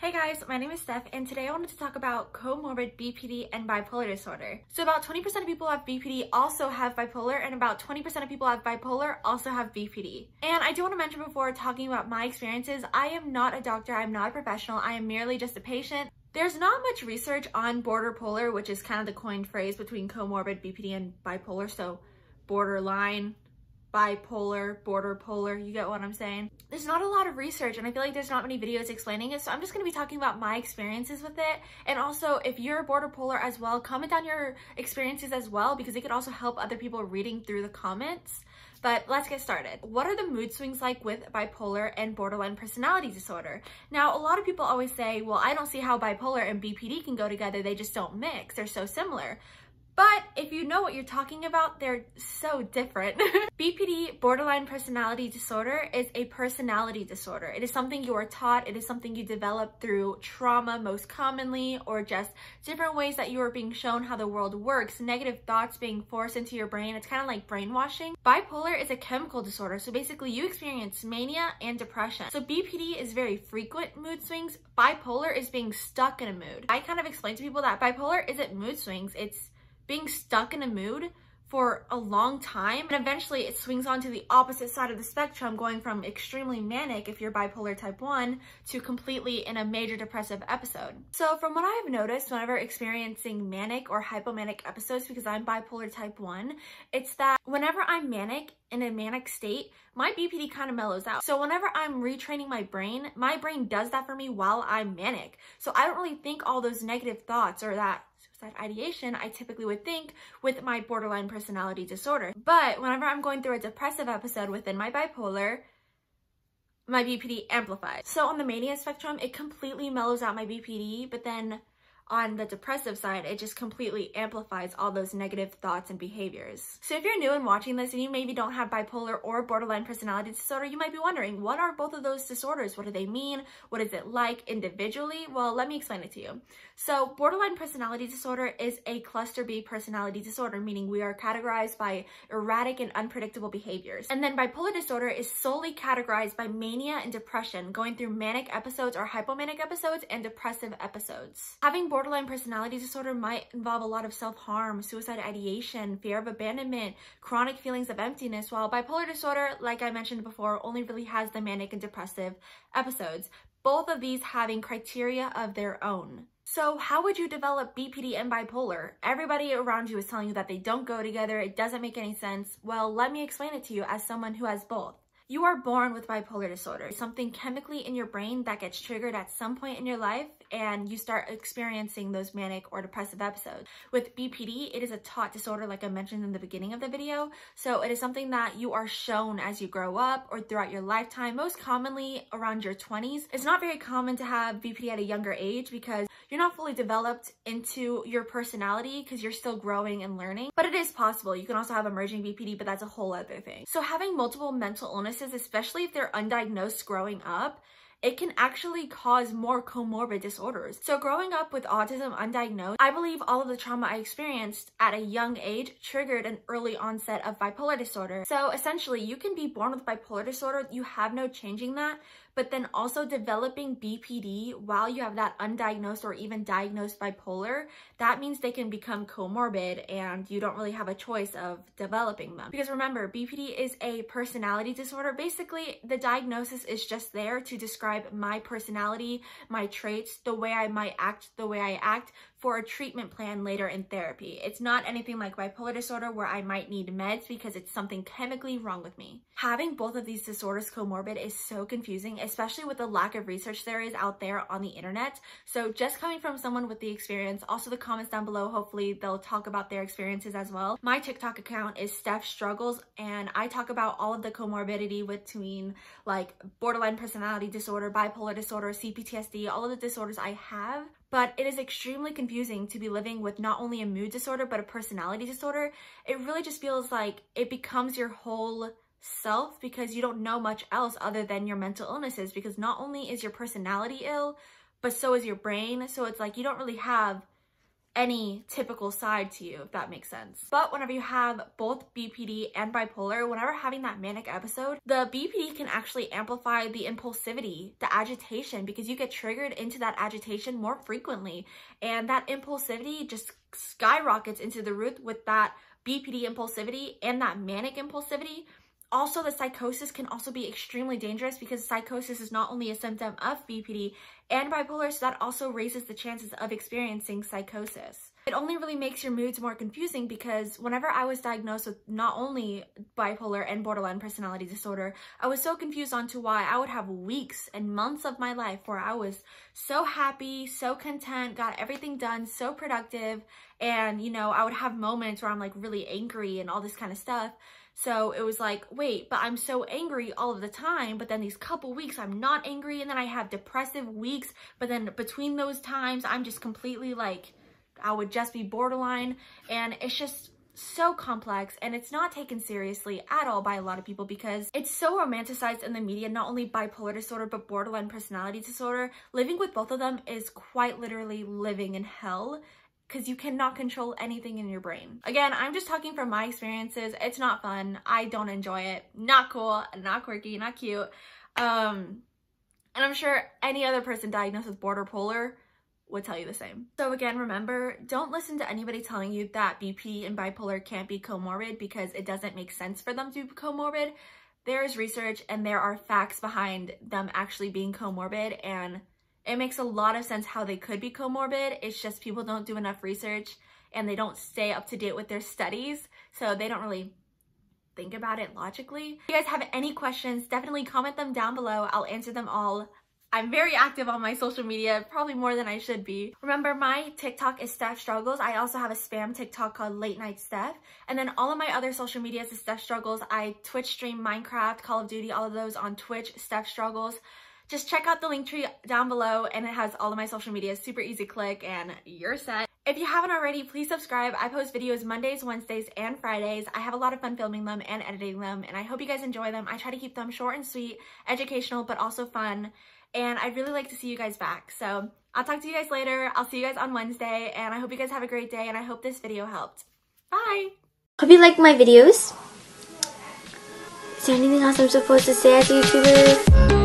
Hey guys, my name is Steph and today I wanted to talk about comorbid BPD and bipolar disorder. So about 20% of people who have BPD also have bipolar, and about 20% of people who have bipolar also have BPD. And I do want to mention before talking about my experiences, I am not a doctor, I'm not a professional, I am merely just a patient. There's not much research on border polar, which is kind of the coined phrase between comorbid BPD and bipolar, so borderline, bipolar, border polar, you get what I'm saying? There's not a lot of research and I feel like there's not many videos explaining it, so I'm just going to be talking about my experiences with it. And also, if you're border polar as well, comment down your experiences as well, because it could also help other people reading through the comments. But let's get started. What are the mood swings like with bipolar and borderline personality disorder? Now, a lot of people always say, well, I don't see how bipolar and BPD can go together, they just don't mix, they're so similar. But if you know what you're talking about, they're so different. BPD, borderline personality disorder, is a personality disorder. It is something you are taught, it is something you develop through trauma most commonly, or just different ways that you are being shown how the world works, negative thoughts being forced into your brain. It's kind of like brainwashing. Bipolar is a chemical disorder, so basically you experience mania and depression. So BPD is very frequent mood swings. Bipolar is being stuck in a mood. I kind of explain to people that bipolar isn't mood swings, it's being stuck in a mood for a long time, and eventually it swings onto the opposite side of the spectrum, going from extremely manic if you're bipolar type 1 to completely in a major depressive episode. So from what I've noticed whenever experiencing manic or hypomanic episodes, because I'm bipolar type 1, it's that whenever I'm manic, in a manic state, my BPD kind of mellows out. So whenever I'm retraining my brain does that for me while I'm manic. So I don't really think all those negative thoughts or that suicide ideation I typically would think with my borderline personality disorder. But whenever I'm going through a depressive episode within my bipolar, my BPD amplifies. So on the mania spectrum, it completely mellows out my BPD, but then on the depressive side, it just completely amplifies all those negative thoughts and behaviors. So if you're new and watching this and you maybe don't have bipolar or borderline personality disorder, you might be wondering, what are both of those disorders? What do they mean? What is it like individually? Well, let me explain it to you. So borderline personality disorder is a cluster B personality disorder, meaning we are categorized by erratic and unpredictable behaviors. And then bipolar disorder is solely categorized by mania and depression, going through manic episodes or hypomanic episodes and depressive episodes. Having borderline personality disorder might involve a lot of self-harm, suicide ideation, fear of abandonment, chronic feelings of emptiness, while bipolar disorder, like I mentioned before, only really has the manic and depressive episodes, both of these having criteria of their own. So how would you develop BPD and bipolar? Everybody around you is telling you that they don't go together, it doesn't make any sense. Well, let me explain it to you as someone who has both. You are born with bipolar disorder, something chemically in your brain that gets triggered at some point in your life and you start experiencing those manic or depressive episodes. With BPD, it is a taught disorder like I mentioned in the beginning of the video, so it is something that you are shown as you grow up or throughout your lifetime, most commonly around your 20s. It's not very common to have BPD at a younger age because you're not fully developed into your personality because you're still growing and learning, but it is possible. You can also have emerging BPD, but that's a whole other thing. So having multiple mental illnesses, especially if they're undiagnosed growing up, it can actually cause more comorbid disorders. So growing up with autism undiagnosed, I believe all of the trauma I experienced at a young age triggered an early onset of bipolar disorder. So essentially, you can be born with bipolar disorder, you have no changing that, but then also developing BPD while you have that undiagnosed or even diagnosed bipolar, that means they can become comorbid and you don't really have a choice of developing them. Because remember, BPD is a personality disorder. Basically, the diagnosis is just there to describe my personality, my traits, the way I might act, the way I act, for a treatment plan later in therapy. It's not anything like bipolar disorder where I might need meds because it's something chemically wrong with me. Having both of these disorders comorbid is so confusing, especially with the lack of research there is out there on the internet. So just coming from someone with the experience, also the comments down below, hopefully they'll talk about their experiences as well. My TikTok account is Steph Struggles and I talk about all of the comorbidity between like borderline personality disorder, bipolar disorder, CPTSD, all of the disorders I have. But it is extremely confusing to be living with not only a mood disorder, but a personality disorder. It really just feels like it becomes your whole self because you don't know much else other than your mental illnesses, because not only is your personality ill, but so is your brain. So it's like you don't really have any typical side to you, if that makes sense. But whenever you have both BPD and bipolar, whenever having that manic episode, the BPD can actually amplify the impulsivity, the agitation, because you get triggered into that agitation more frequently. And that impulsivity just skyrockets into the roof with that BPD impulsivity and that manic impulsivity. Also, the psychosis can also be extremely dangerous because psychosis is not only a symptom of BPD and bipolar, so that also raises the chances of experiencing psychosis. It only really makes your moods more confusing because whenever I was diagnosed with not only bipolar and borderline personality disorder, I was so confused on to why I would have weeks and months of my life where I was so happy, so content, got everything done, so productive, and you know, I would have moments where I'm like really angry and all this kind of stuff. So it was like, wait, but I'm so angry all of the time, but then these couple weeks I'm not angry, and then I have depressive weeks, but then between those times I'm just completely like, I would just be borderline, and it's just so complex, and it's not taken seriously at all by a lot of people because it's so romanticized in the media. Not only bipolar disorder, but borderline personality disorder. Living with both of them is quite literally living in hell, because you cannot control anything in your brain. Again, I'm just talking from my experiences. It's not fun. I don't enjoy it. Not cool, not quirky, not cute. And I'm sure any other person diagnosed with border polar would tell you the same. So again, remember, don't listen to anybody telling you that BP and bipolar can't be comorbid because it doesn't make sense for them to be comorbid. There is research and there are facts behind them actually being comorbid, and it makes a lot of sense how they could be comorbid. It's just people don't do enough research and they don't stay up to date with their studies, so they don't really think about it logically. If you guys have any questions, definitely comment them down below. I'll answer them all. I'm very active on my social media, probably more than I should be. Remember, my TikTok is Steph Struggles. I also have a spam TikTok called Late Night Steph. And then all of my other social medias is Steph Struggles. I Twitch stream Minecraft, Call of Duty, all of those on Twitch, Steph Struggles. Just check out the link tree down below, and it has all of my social media. Super easy click and you're set. If you haven't already, please subscribe. I post videos Mondays, Wednesdays, and Fridays. I have a lot of fun filming them and editing them, and I hope you guys enjoy them. I try to keep them short and sweet, educational, but also fun. And I'd really like to see you guys back. So I'll talk to you guys later. I'll see you guys on Wednesday, and I hope you guys have a great day, and I hope this video helped. Bye! Hope you like my videos. Is there anything else I'm supposed to say as a YouTuber?